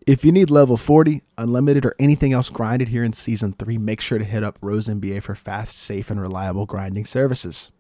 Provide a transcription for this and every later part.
If you need level 40, unlimited, or anything else grinded here in Season 3, make sure to hit up Rose NBA for fast, safe, and reliable grinding services.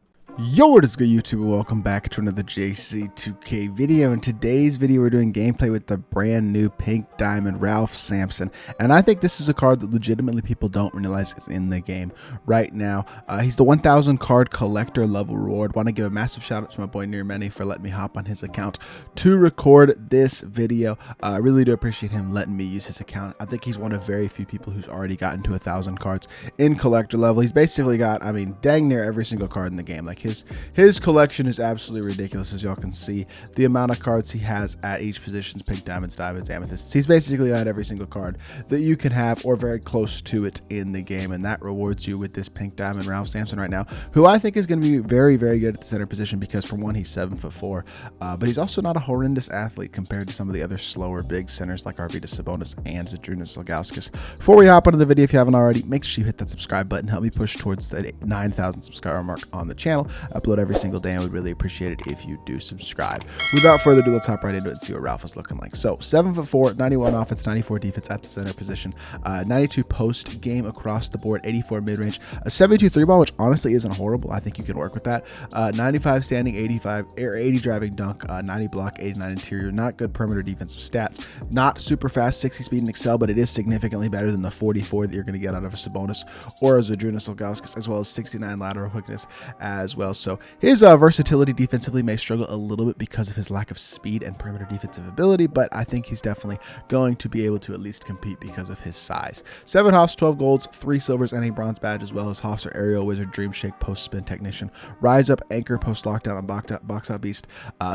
Yo, what is good, YouTube? Welcome back to another JC2K video. In today's video, we're doing gameplay with the brand new Pink Diamond Ralph Sampson. And I think this is a card that legitimately people don't realize is in the game right now. He's the 1,000 card collector level reward. Want to give a massive shout out to my boy Nearmany for letting me hop on his account to record this video. I really do appreciate him letting me use his account. I think he's one of very few people who's already gotten to 1,000 cards in collector level. He's basically got, I mean, dang near every single card in the game. Like his collection is absolutely ridiculous, as y'all can see. The amount of cards he has at each position: pink diamonds, diamonds, amethysts. He's basically got every single card that you can have or very close to it in the game, and that rewards you with this Pink Diamond Ralph Sampson right now, who I think is going to be very, very good at the center position because, for one, he's 7'4", but he's also not a horrendous athlete compared to some of the other slower big centers like Arvydas Sabonis and Zydrunas Ilgauskas. Before we hop into the video, if you haven't already, make sure you hit that subscribe button. Help me push towards the 9,000 subscriber mark on the channel. Upload every single day, and we'd really appreciate it if you do subscribe. Without further ado, let's hop right into it and see what Ralph is looking like. So 7'4", 91 offense, 94 defense at the center position, 92 post game across the board, 84 mid-range, a 72 3-ball, which honestly isn't horrible. I think you can work with that. 95 standing, 80 driving dunk, 90 block, 89 interior. Not good perimeter defensive stats. Not super fast, 60 speed and excel, but it is significantly better than the 44 that you're going to get out of a Sabonis or a Zydrunas Ilgauskas, as well as 69 lateral quickness as well. So his versatility defensively may struggle a little bit because of his lack of speed and perimeter defensive ability, but I think he's definitely going to be able to at least compete because of his size. 7 Hoffs, 12 golds, 3 silvers, and a bronze badge, as well as Hoffs are aerial wizard, dream shake, post spin technician, rise up, anchor, post lockdown, and box out beast,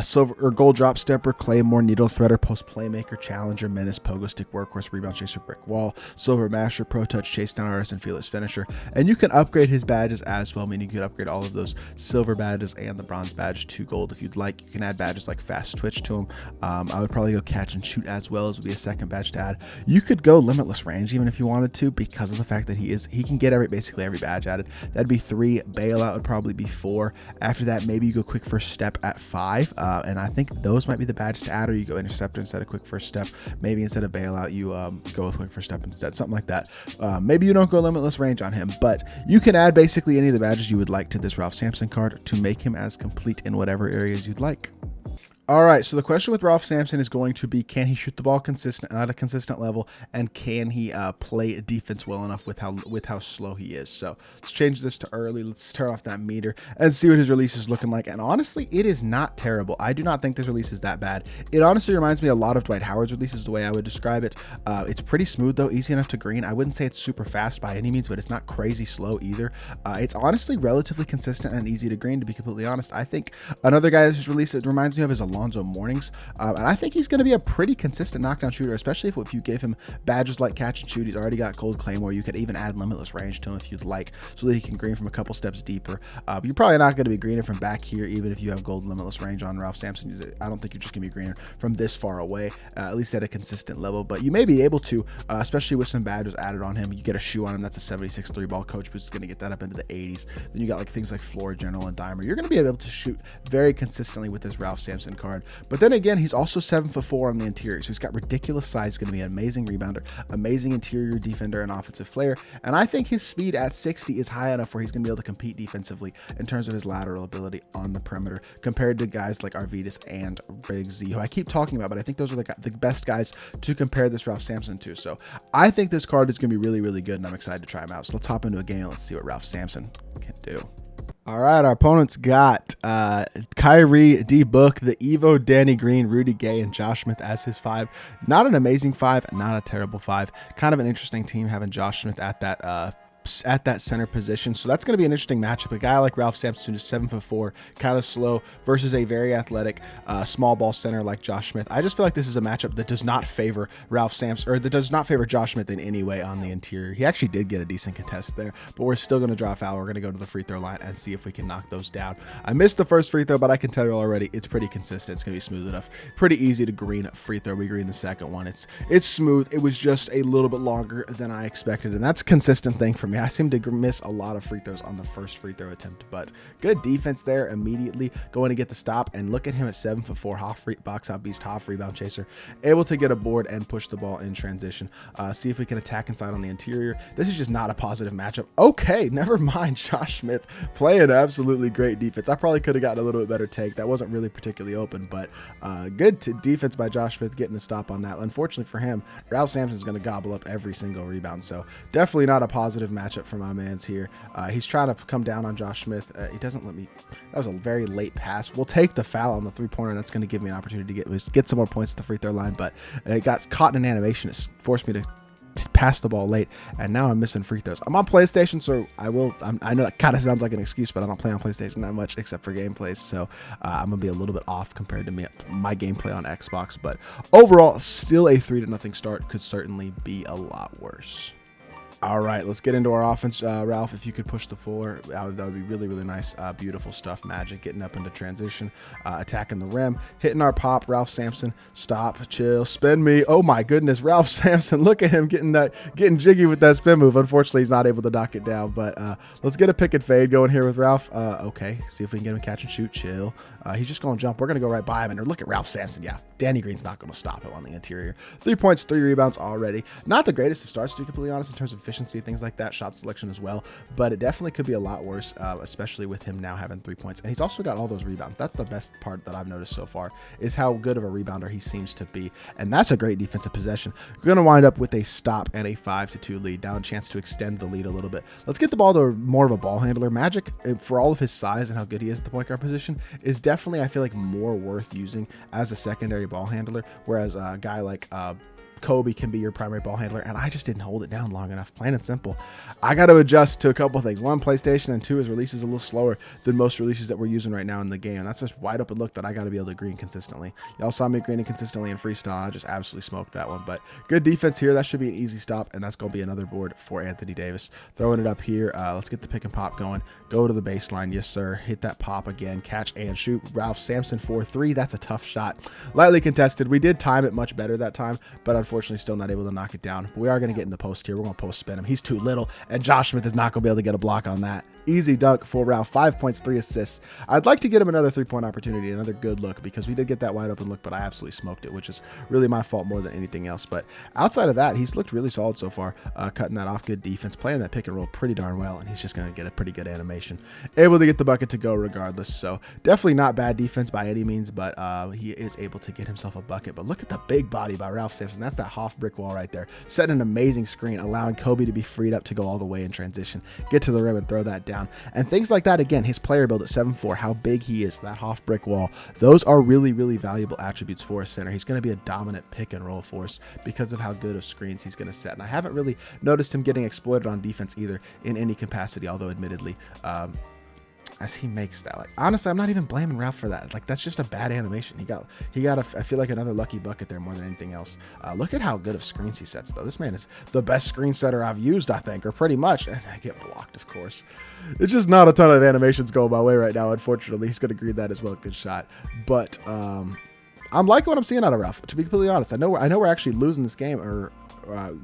silver or gold drop stepper, claymore, needle threader, post playmaker, challenger, menace, pogo stick, workhorse, rebound chaser, brick wall, silver masher, pro touch, chase down artist, and fearless finisher. And you can upgrade his badges as well, meaning you could upgrade all of those silver badges and the bronze badge to gold if you'd like. You can add badges like fast twitch to him. I would probably go catch and shoot as well, as would be a second badge to add. You could go limitless range even if you wanted to, because of the fact that he can get basically every badge added. That'd be 3. Bailout would probably be 4. After that, maybe you go quick first step at 5, and I think those might be the badges to add, or you go interceptor instead of quick first step. Maybe instead of bailout you go with quick first step instead, something like that. Maybe you don't go limitless range on him, but you can add basically any of the badges you would like to this Ralph Sampson card to make him as complete in whatever areas you'd like. All right, so the question with Ralph Sampson is going to be, can he shoot the ball at a consistent level, and can he play defense well enough with how slow he is? So let's change this to early. Let's turn off that meter and see what his release is looking like. And honestly, it is not terrible. I do not think this release is that bad. It honestly reminds me a lot of Dwight Howard's releases, the way I would describe it. It's pretty smooth though, easy enough to green. I wouldn't say it's super fast by any means, but it's not crazy slow either. It's honestly relatively consistent and easy to green, to be completely honest. I think another guy whose release it reminds me of is Alonzo Mornings, and I think he's going to be a pretty consistent knockdown shooter, especially if you give him badges like catch and shoot. He's already got gold claymore. You could even add limitless range to him if you'd like, so that he can green from a couple steps deeper. You're probably not going to be greening from back here, even if you have gold limitless range on Ralph Sampson. I don't think you're just going to be greening from this far away, at least at a consistent level, but you may be able to, especially with some badges added on him. You get a shoe on him, that's a 76 3-ball. Coach Boost is going to get that up into the 80s. Then you got like things like floor general and dimer. You're going to be able to shoot very consistently with this Ralph Sampson card. But then again, he's also 7'4" on the interior, so he's got ridiculous size. He's going to be an amazing rebounder, amazing interior defender, and offensive player. And I think his speed at 60 is high enough where he's going to be able to compete defensively in terms of his lateral ability on the perimeter compared to guys like Arvydas and Big Z, who I keep talking about, but I think those are the best guys to compare this Ralph Sampson to. So I think this card is going to be really, really good, and I'm excited to try him out. So let's hop into a game and let's see what Ralph Sampson can do. All right, our opponents got Kyrie, D Book, the Evo, Danny Green, Rudy Gay, and Josh Smith as his 5. Not an amazing 5, not a terrible 5. Kind of an interesting team having Josh Smith at that center position. So that's going to be an interesting matchup. A guy like Ralph Sampson is 7'4", kind of slow, versus a very athletic small ball center like Josh Smith. I just feel like this is a matchup that does not favor Ralph Sampson, or that does not favor Josh Smith in any way on the interior. He actually did get a decent contest there, but we're still going to draw a foul. We're going to go to the free throw line and see if we can knock those down. I missed the first free throw, but I can tell you already it's pretty consistent. It's going to be smooth enough. Pretty easy to green free throw. We green the second one. It's smooth. It was just a little bit longer than I expected, and that's a consistent thing from me. I seem to miss a lot of free throws on the first free throw attempt, but good defense there immediately, going to get the stop, and look at him at 7'4", box out beast, half rebound chaser, able to get a board and push the ball in transition. See if we can attack inside on the interior. This is just not a positive matchup. Okay, never mind. Josh Smith playing absolutely great defense. I probably could have gotten a little bit better take. That wasn't really particularly open, but good defense by Josh Smith getting a stop on that. Unfortunately for him, Ralph Sampson's going to gobble up every single rebound, so definitely not a positive matchup for my man's here. He's trying to come down on Josh Smith. He doesn't let me. That was a very late pass. We'll take the foul on the three-pointer. That's going to give me an opportunity to get some more points at the free throw line, but it got caught in an animation. It forced me to pass the ball late, and now I'm missing free throws. I'm on PlayStation, so I know that kind of sounds like an excuse, but I don't play on PlayStation that much except for gameplays, so I'm gonna be a little bit off compared to my gameplay on Xbox. But overall, still a 3-0 start. Could certainly be a lot worse. All right, let's get into our offense. Ralph, if you could push the floor, that would be really, really nice. Beautiful stuff. Magic getting up into transition, attacking the rim, hitting our pop. Ralph Sampson, stop, chill, spin me. Oh my goodness, Ralph Sampson, look at him getting jiggy with that spin move. Unfortunately, he's not able to knock it down, but let's get a pick and fade going here with Ralph. Okay, see if we can get him catch and shoot, chill. He's just going to jump. We're going to go right by him, and look at Ralph Sampson. Yeah, Danny Green's not going to stop him on the interior. 3 points, 3 rebounds already. Not the greatest of starts, to be completely honest, in terms of efficiency, things like that, shot selection as well, but it definitely could be a lot worse, especially with him now having 3 points. And he's also got all those rebounds. That's the best part that I've noticed so far, is how good of a rebounder he seems to be. And that's a great defensive possession. We're going to wind up with a stop and a 5-2 lead, now a chance to extend the lead a little bit. Let's get the ball to more of a ball handler. Magic, for all of his size and how good he is at the point guard position, is definitely, I feel like, more worth using as a secondary ball handler, whereas a guy like Kobe can be your primary ball handler, and I just didn't hold it down long enough, plain and simple. I got to adjust to a couple of things. One, PlayStation, and two, his release is a little slower than most releases that we're using right now in the game. And that's just wide open look that I got to be able to green consistently. Y'all saw me greening consistently in freestyle, and I just absolutely smoked that one. But good defense here. That should be an easy stop, and that's going to be another board for Anthony Davis. Throwing it up here. Let's get the pick and pop going. Go to the baseline. Yes, sir. Hit that pop again. Catch and shoot. Ralph Sampson 4-3. That's a tough shot. Lightly contested. We did time it much better that time, but unfortunately still not able to knock it down. But we are going to get in the post here. We're going to post spin him. He's too little, and Josh Smith is not going to be able to get a block on that. Easy dunk for Ralph. 5 points, 3 assists. I'd like to get him another 3-point opportunity, another good look, because we did get that wide open look, but I absolutely smoked it, which is really my fault more than anything else. But outside of that, he's looked really solid so far, cutting that off. Good defense, playing that pick and roll pretty darn well, and he's just going to get a pretty good animation. Able to get the bucket to go regardless, so definitely not bad defense by any means, but he is able to get himself a bucket. But look at the big body by Ralph Sampson. That's that Hoff brick wall right there. Setting an amazing screen, allowing Kobe to be freed up to go all the way in transition, get to the rim and throw that down. And things like that, again, his player build at 7'4", how big he is, that Hoff brick wall, those are really, really valuable attributes for a center. He's going to be a dominant pick and roll force because of how good of screens he's going to set. And I haven't really noticed him getting exploited on defense either in any capacity, although admittedly, as he makes that, like, honestly, I'm not even blaming Ralph for that. Like, that's just a bad animation. He got I feel like another lucky bucket there more than anything else. Look at how good of screens he sets, though. This man is the best screen setter I've used, I think, or pretty much. And I get blocked, of course. It's just not a ton of animations going my way right now, unfortunately. He's going to green that as well. Good shot. But I'm liking what I'm seeing out of Ralph, to be completely honest. I know we're actually losing this game, or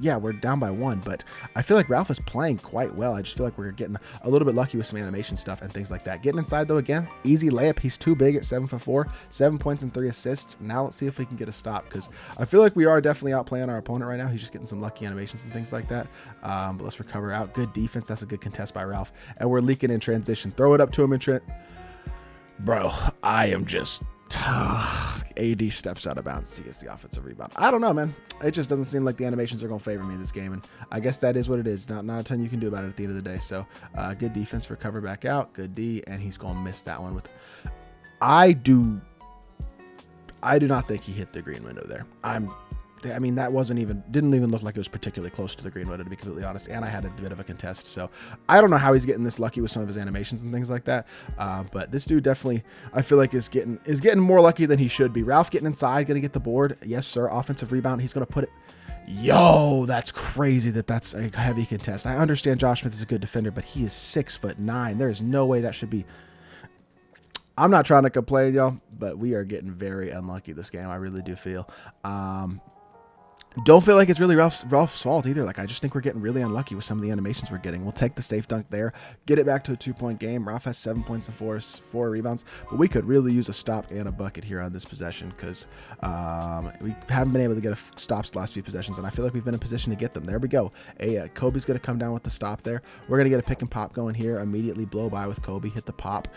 yeah, we're down by 1, but I feel like Ralph is playing quite well. I just feel like we're getting a little bit lucky with some animation stuff and things like that. Getting inside, though, again, easy layup. He's too big at 7'4", 7 points and 3 assists. Now let's see if we can get a stop, because I feel like we are definitely outplaying our opponent right now. He's just getting some lucky animations and things like that. But let's recover out. Good defense. That's a good contest by Ralph. And we're leaking in transition. Throw it up to him in Bro, I am just... AD steps out of bounds. He gets the offensive rebound. I don't know, man. It just doesn't seem like the animations are going to favor me this game, and I guess that is what it is. Not a ton you can do about it at the end of the day. So good defense, recover back out, good D, and he's going to miss that one. I do not think he hit the green window there. I mean, that didn't even look like it was particularly close to the green window, to be completely honest. And I had a bit of a contest, so I don't know how he's getting this lucky with some of his animations and things like that. But this dude definitely, I feel like, is getting more lucky than he should be. Ralph getting inside, gonna get the board. Yes, sir. Offensive rebound. He's gonna put it. Yo, that's crazy that's a heavy contest. I understand Josh Smith is a good defender, but he is 6'9". There is no way that should be. I'm not trying to complain, y'all, but we are getting very unlucky this game. I really do feel. Don't feel like it's really Ralph's fault either. Like, I just think we're getting really unlucky with some of the animations we're getting. We'll take the safe dunk there, get it back to a 2-point game. Ralph has 7 points and four rebounds, but we could really use a stop and a bucket here on this possession because we haven't been able to get stops the last few possessions, and I feel like we've been in position to get them. There we go. Kobe's going to come down with the stop there. We're going to get a pick and pop going here. Immediately blow by with Kobe, hit the pop,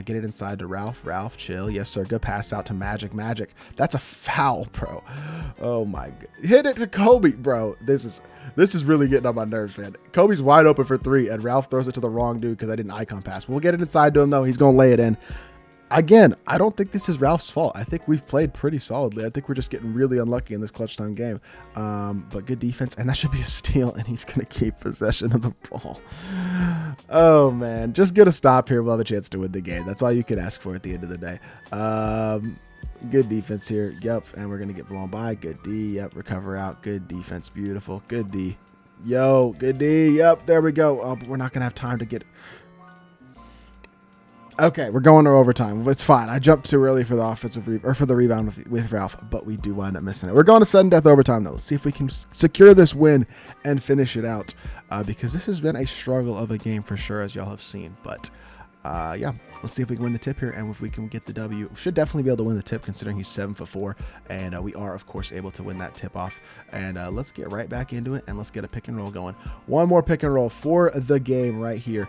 get it inside to Ralph. Ralph, chill. Yes, sir. Good pass out to Magic. That's a foul, bro. Oh my god. Hit it to Kobe, bro. This is really getting on my nerves, man. Kobe's wide open for 3, and Ralph throws it to the wrong dude because I didn't icon pass. We'll get it inside to him, though. He's going to lay it in. Again, I don't think this is Ralph's fault. I think we've played pretty solidly. I think we're just getting really unlucky in this clutch time game. But good defense, and that should be a steal, and he's going to keep possession of the ball. Oh, man. Just get a stop here. We'll have a chance to win the game. That's all you can ask for at the end of the day. Good defense here. Yep. And we're going to get blown by. Good D. Yep. Recover out. Good defense. Beautiful. Good D. Yo. Good D. Yep. There we go. Oh, but we're not going to have time to get... Okay, we're going to overtime. It's fine. I jumped too early for the for the rebound with Ralph, but we do wind up missing it. We're going to sudden death overtime, though. Let's see if we can secure this win and finish it out, because this has been a struggle of a game for sure, as y'all have seen. But yeah, let's see if we can win the tip here, and if we can get the W. We should definitely be able to win the tip, considering he's 7'4", and we are, of course, able to win that tip off. And let's get right back into it, and let's get a pick and roll going. One more pick and roll for the game right here.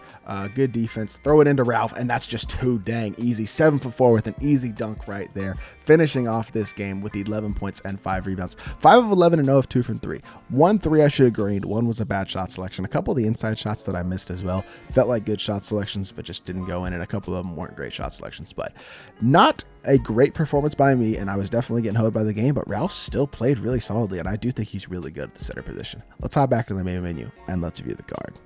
Good defense. Throw it into Ralph, and that's just too dang easy. 7'4" with an easy dunk right there, finishing off this game with 11 points and 5 rebounds. 5 of 11 and 0 of 2 from 3. 1 3 I should have greened. 1 was a bad shot selection. A couple of the inside shots that I missed as well felt like good shot selections, but just didn't go in, and a couple of them weren't great shot selections. But not a great performance by me, and I was definitely getting hoed by the game, but Ralph still played really solidly, and I do think he's really good at the center position. Let's hop back to the main menu and let's view the card.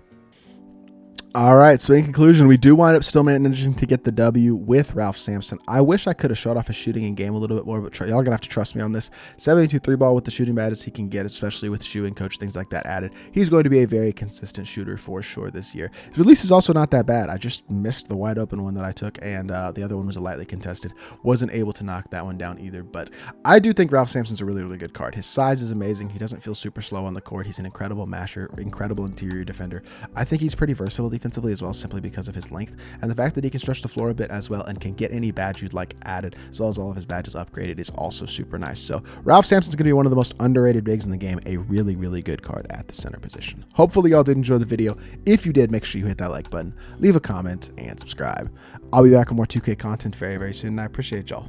All right, so in conclusion, we do wind up still managing to get the W with Ralph Sampson. I wish I could have showed off his shooting in game a little bit more, but y'all going to have to trust me on this. 72 3-ball with the shooting bad as he can get, especially with shooting coach, things like that added. He's going to be a very consistent shooter for sure this year. His release is also not that bad. I just missed the wide open one that I took, and the other one was a lightly contested. Wasn't able to knock that one down either, but I do think Ralph Sampson's a really, really good card. His size is amazing. He doesn't feel super slow on the court. He's an incredible masher, incredible interior defender. I think he's pretty versatile defensively as well, simply because of his length and the fact that he can stretch the floor a bit as well and can get any badge you'd like added, as well as all of his badges upgraded, is also super nice. So Ralph Sampson's going to be one of the most underrated bigs in the game, a really, really good card at the center position. Hopefully y'all did enjoy the video. If you did, make sure you hit that like button, leave a comment, and subscribe. I'll be back with more 2K content very, very soon, and I appreciate y'all.